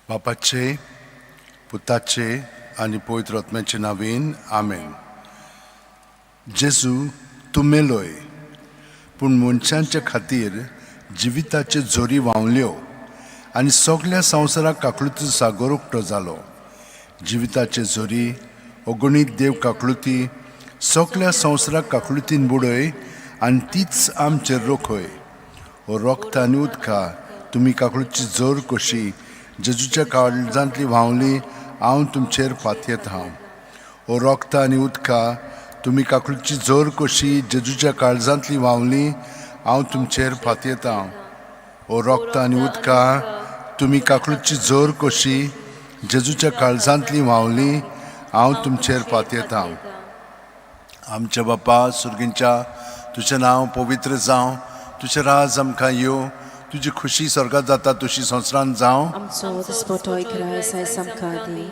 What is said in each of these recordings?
बापाचे पुताचे आणि पवित्र आत्म्याचे नावेन आमेन. जेजू तूं मेलोय पूण मनशांच्या खातीर जिविताचे झोरी व्हांवल्यो आनी सगळ्या संवसाराक काकळुतीचो सागर उक्तो जालो. जिविताचे झोरी अगणीत देव काकळुती सगळ्या संवसाराक काकळुतीन बुडय आनी तीच आमचेर रोखय. ओ रक्त आनी उदका तुमी काकळुतीची जोर कशी जेजूच्या काळजांतली व्हांवली हांव तुमचेर फातयेत हांव. ओ रक्त आनी उदका तुमी काकळुतीची जोर कशी जेजूच्या काळजांतली व्हांवली हांव तुमचेर फातयेत हांव. ओ रक्त आनी उदका तुमी काकळुतीची जोर कशी जेजूच्या काळजांतली व्हांवली हांव तुमचेर फातयेत हांव. आमच्या बापा सुर्गींच्या तुजें नांव पवित्र जावं, तुजें राज आमकां येवं, तुजी खुशी स्वर्गांत जाता तशी संवसारांत जावं. आमचो दिसपटोय गिराय आयज आमकां दी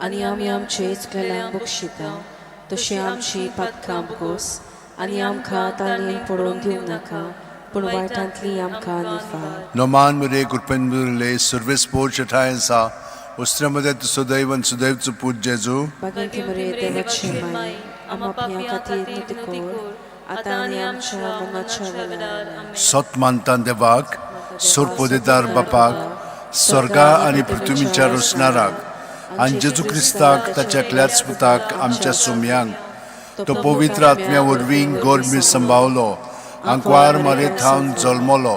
आनी आमी आमचे चुकलेल्यांक बक्षिता तशी आमची पातकां बगोस आनी आमकां ताळयेन पडोवन दिवं नाका पूण वायटांतली आमकां निफार. नोमान मुरे कुरपेन मुरले सर्वेस पोर ठायसा उस्त्र्यामध्ये तुजो दैव आनी सुदैवचो पूत जेजू बागेंती मरे देवाची माय आमापण्या खातीर नितकोर आतां आनी आमच्या मोगाच्या वेळार. सत मानता देवाक सोरपोदेदार बापाक स्वर्गा आनी पृथ्वीच्या रोसणाराक आनी जेजू क्रिस्ताक ताच्या एकल्याच पुताक आमच्या सोम्यांक तो पवित्र आत्म्या वरवीं गोरमी सांबाळलो. आंकवार मारेत थावन जल्मलो,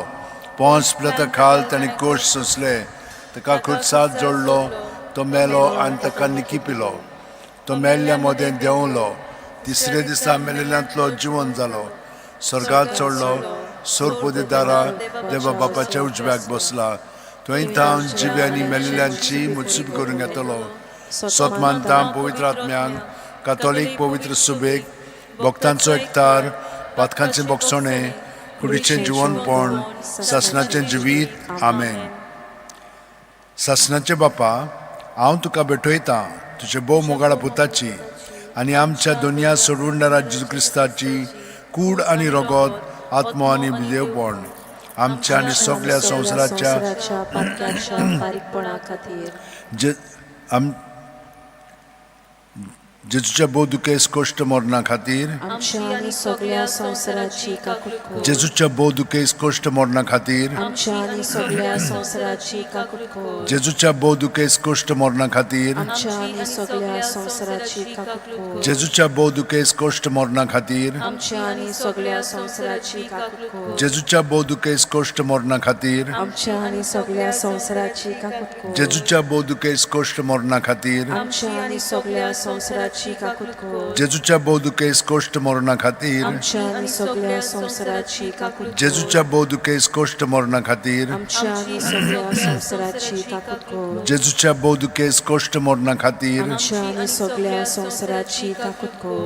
पोंस पिलाता खाल ताणें कोश सोंसले, ताका क्रुसांत जोडलो, तो मेलो आनी ताका निकी पिलो, तो मेल्ल्या मोदें देंवलो, तिसरे दिसा मेलेल्यांतलो जिवन जालो, स्वर्गांत चडलो, सोरपोदेदारा देवा बापाच्या उजव्याक बसला, थंय थावन जिवे आनी मेलेल्यांची मुत्सुबी करूंक येतलो. सत मानता पवित्र आत्म्यांक कातोलीक पवित्र सुबेक भक्तांचो एकतार पातकांचें बोगसणें कुडीचें जिवनपण सासणाचें जिवीत. आमेन. सासणाचे बापा हांव तुका भेटयतां तुजे बोव मोगाळा पुताची आनी आमच्या दोनया सोडवणारा जेजू क्रिस्ताची कूड आनी रगत आत्मो आनी देवपण आमच्या आनी सगळ्या संवसाराच्या जेजूच्या बोव दुखेस कश्ट मरणा खातीर जेजूच्या बोव दुखेस कश्ट मरणा खातीर जेजूच्या बोव दुखेस कश्ट मरणा खातीर जेजूच्या बोव दुखेस कश्ट मरणा खातीर जेजूच्या बोव दुखेस कश्ट मरणा खातीर जेजूच्या बोव दुखेस कश्ट मरणा खातीर जेजूच्या बोव दुखेस कश्ट मरणा खातीर जेजूच्या बोव दुखेस कश्ट मरणा खातीर जेजूच्या बोव दुखेस कश्ट मरणा खातीर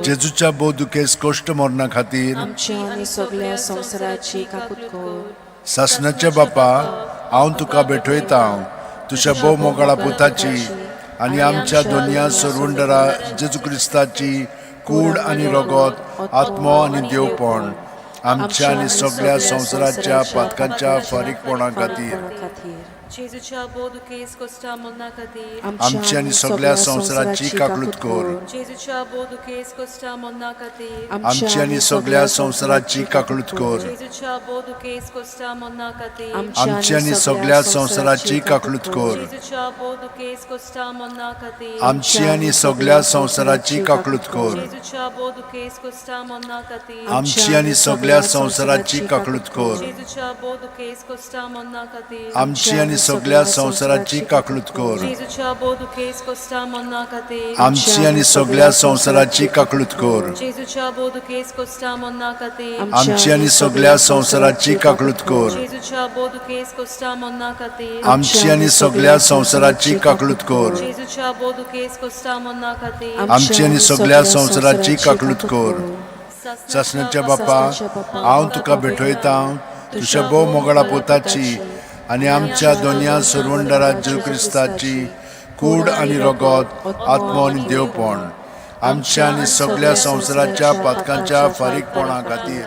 जेजूच्या बोव दुखेस कश्ट मरणा खातीर. सासणाचे बापा हांव तुका भेटयतां तुज्या बोव मोगाळा पुताची आनी आमच्या दोनया सोडवणारा जेजू क्रिस्ताची कूड आनी रगत आत्मो आनी देवपण आमच्या आनी सगळ्या संवसाराच्या पातकांच्या फारीकपणा खातीर जेजूच्या बोव दुखेस कश्टा मरणा खातीर आमची आनी सगळ्या संवसाराची काकळूत कर. जेजूच्या बोव दुखेस कश्टा मरणा खातीर आमची आनी सगळ्या संवसाराची काकळूत कर. जेजूच्या बोव दुखेस कश्टा मरणा खातीर आमची आनी सगळ्या संवसाराची काकळूत कर. जेजूच्या बोव दुखेस कश्टा मरणा खातीर आमची आनी सगळ्या संवसाराची काकळूत कर. जेजूच्या बोव दुखेस कश्टा मरणा खातीर आमची आनी सगळ्या संवसाराची काकळूत कर. जेजूच्या बोव दुखेस कश्टा मरणा खातीर आमची आनी सगळ्या संवसाराची काकळूत कर. जेजूच्या बोव दुखेस कश्टा मरणा खातीर आमची आनी सगळ्या संवसाराची काकळूत कर. जेजूच्या बोव दुखेस कश्टा मरणा खातीर आमची आनी सगळ्या संवसाराची काकळूत कर. जेजूच्या बोव दुखेस कश्टा मरणा खातीर आमची आनी सगळ्या संवसाराची काकळूत कर. जेजूच्या बोव दुखेस कश्टा मरणा खातीर आमची आनी सगळ्या संवसाराची काकळूत कर. सासणाच्या बापा हांव तुका भेटयतां तुज्या बोव मोगाळा पुताची आनी आमच्या दोनया सोडवणारा जेजू क्रिस्ताची कूड आनी रगत आत्मो आनी देवपण आमच्या आनी सगळ्या संवसाराच्या पातकांच्या फारीकपणा खातीर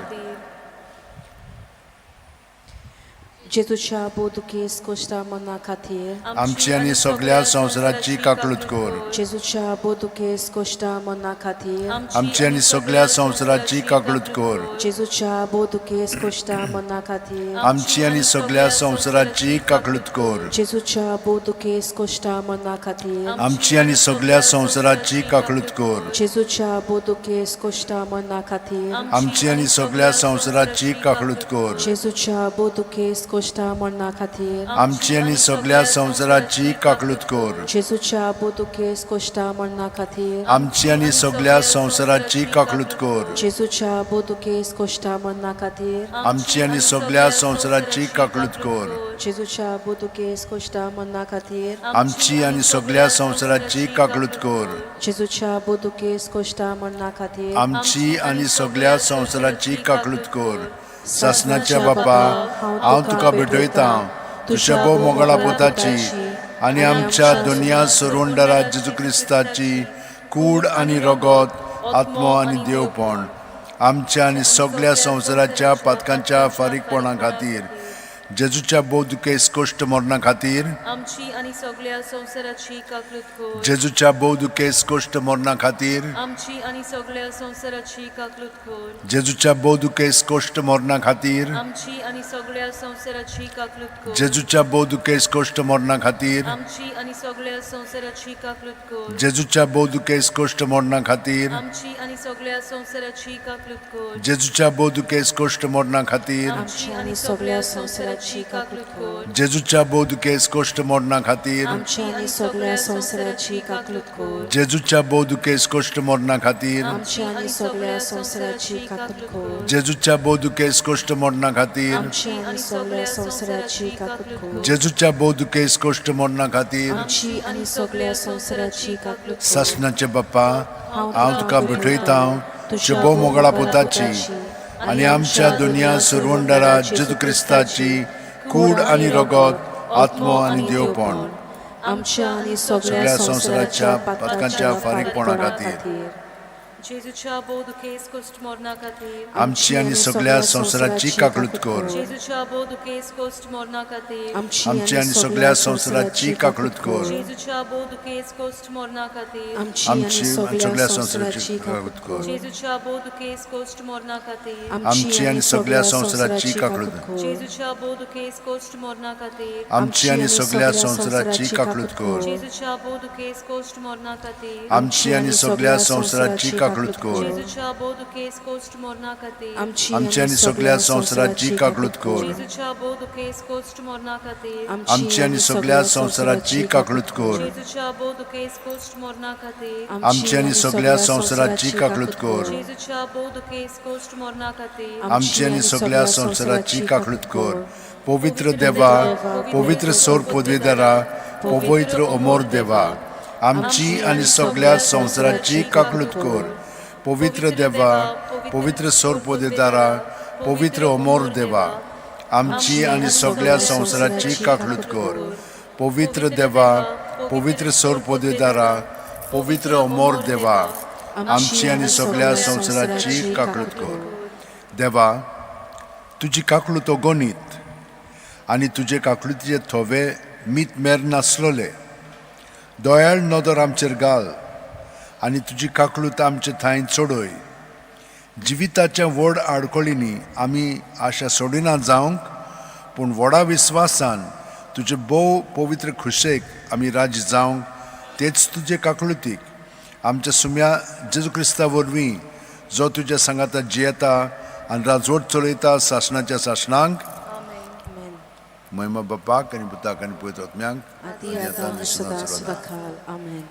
जेजूच्या बोदुकेस कोश्टा मना खातीर आमची आनी सगळ्या संवसाराची काकलूत कर. जेजूच्या बोदुकेस कोश्टा मना खातीर आमची आनी सगळ्या संवसाराची काकलूत कर. जेजूच्या बोदुकेस कोश्टा मना खातीर आमची आनी सगळ्या संवसाराची काकलूत कर. जेजूच्या बोदुकेस कोश्टा मना खातीर आमची आनी सगळ्या संवसाराची काकलूत कर. जेजूच्या बोदुकेस कोश्टा मना खातीर आमची आनी सगळ्या संवसाराची काकलूत कर. जेजूच्या बोदुकेस कोश्टा मना खातीर आमची आनी सगळ्या संवसाराची काकलूत कर. जेजूच्या बोदुकेस कोश्टा मना खातीर आमची आनी सगळ्या संवसाराची काकलूत कर. जेजूच्या बोदुकेस कोश्टा मना खातीर आमची आनी सगळ्या संवसाराची काकलूत कर. जेजूच्या बोदुकेस कोश्टा मना खातीर आमची आनी सगळ्या संवसाराची काकलूत कर. जेजूच्या बोदुकेस कोश्टा मना खातीर आमची आनी सगळ्या संवसाराची काकलूत कर. सासणाच्या बापा, हांव तुका भेटयता तुझ्या भोव मोगाळा पुताची आनी आमच्या दुनिया सोरोंडारा जेजू क्रिस्ताची कूड आनी रगत, आत्मो आनी देवपण आमच्या आनी सगळ्या संवसाराच्या पातकांच्या फारीकपणा खातीर जेजूच्या बोदुकेस कोश्ट मरणा खातीर आमची आणि सगळ्या संसाराची काकलूत कर. जेजूच्या बोदुकेस कोश्ट मरणा खातीर आमची आणि सगळ्या संसाराची काकलूत कर. जेजूच्या बोदुकेस कोश्ट मरणा खातीर आमची आणि सगळ्या संसाराची काकलूत कर. जेजूच्या बोदुकेस कोश्ट मरणा खातीर आमची आणि सगळ्या संसाराची काकलूत कर. जेजूच्या बोदुकेस कोश्ट मरणा खातीर आमची आणि सगळ्या संसाराची काकलूत कर. जेजूच्या बोदुकेस कोश्ट मरणा खातीर आमची आणि सगळ्या संवसाराची काकलूत कर. जेजूच्या बोदुकेस कोश्ट मरणा खातीर आमची आणि सगळ्या संवसाराची काकलूत कर. जेजूच्या बोदुकेस कोश्ट मरणा खातीर आमची आणि सगळ्या संवसाराची काकलूत कर. जेजूच्या बोदुकेस कोश्ट मरणा खातीर आमची आणि सगळ्या संवसाराची काकलूत कर. जेजूच्या बोदुकेस कोश्ट मरणा खातीर आमची आणि सगळ्या संवसाराची काकलूत कर. सासणाचे बाप्पा, हांव तुका भेटयता तुझ्या भोव मोगाळा पुताची आनी आमच्या दुनिया सोरोंडारा जेजू क्रिस्ताची कूड आनी रगत, आत्मो आनी देवपण आमच्या आणि सगळ्या संवसाराच्या पातकांच्या फारीकपणा खातीर जेजूच्या बोदुकेस कोश्ट मरणा खातीर आमची आनी सगळ्या संवसाराची काकलूत कर. जेजूच्या बोदुकेस कोश्ट मरणा खातीर आमची आनी सगळ्या संवसाराची काकलूत कर. जेजूच्या बोदुकेस कोश्ट मरणा खातीर आमची आणि सगळ्या संवसाराची काकलूत कर. जेजूच्या बोदुकेस कोश्ट मरणा खातीर आमची आनी सगळ्या संवसाराची काकलूत कर. जेजूच्या बोदुकेस कोश्ट मरणा खातीर आमची आनी सगळ्या संवसाराची काकलूत कर. जेजूच्या बोदुकेस कोश्ट मरणा खातीर आमची आनी सगळ्या संवसाराची काकलूत कर. जेजूच्या बोदुकेस कोश्ट मरणा खातीर आमची आनी सगळ्या संवसाराची काकलूत कर. जेजूच्या बोदुकेस कोश्ट मरणा खातीर आमची आनी सगळ्या संवसाराची काकलूत कर. जेजूच्या बोदुकेस कोश्ट मरणा खातीर आमची आनी सगळ्या संवसाराची काकलूत कर. जेजूच्या बोदुकेस कोश्ट मरणा खातीर आमची आनी सगळ्या संवसाराची काकलूत कर. पवित्र देवा, पवित्र सोर पदवीदारा, पवित्र अमोर देवा, आमची आनी सगळ्या संवसाराची काकलूत कर. पवित्र देवा, पवित्र सोर पदवीदारा, पवित्र अमोर देवा, आमची आनी सगळ्या संवसाराची काकलूत कर. पवित्र देवा, पवित्र सोर पदवीदारा, पवित्र अमोर देवा, आमची आनी सगळ्या संवसाराची काकलूत कर. देवा, तुजी काकलूत अगणित आनी तुजे काकलुतीचे थोवे मीत मेर नासलोले. दयाळ नदर आमचेर घाल आनी तुजी काकलूत आमचे थंय चडय. जिविताच्या व्हड आडखळींनी आमी आशा सोडिना जावंक, पूण व्हडा विस्वासान तुजे भोव पवित्र खुशेक आमी राजी जावंक, तेच तुजे काकलुतीक आमच्या सुम्या जेजू क्रिस्ता वरवीं, जो तुज्या सांगाता जियेता आनी राजवट चलयता सासणाच्या सासणांक. महिमा बापाक आनी पुताक आनी पवित्र आत्म्यांक आदी आतां आनी सदां सदां काल. आमेन.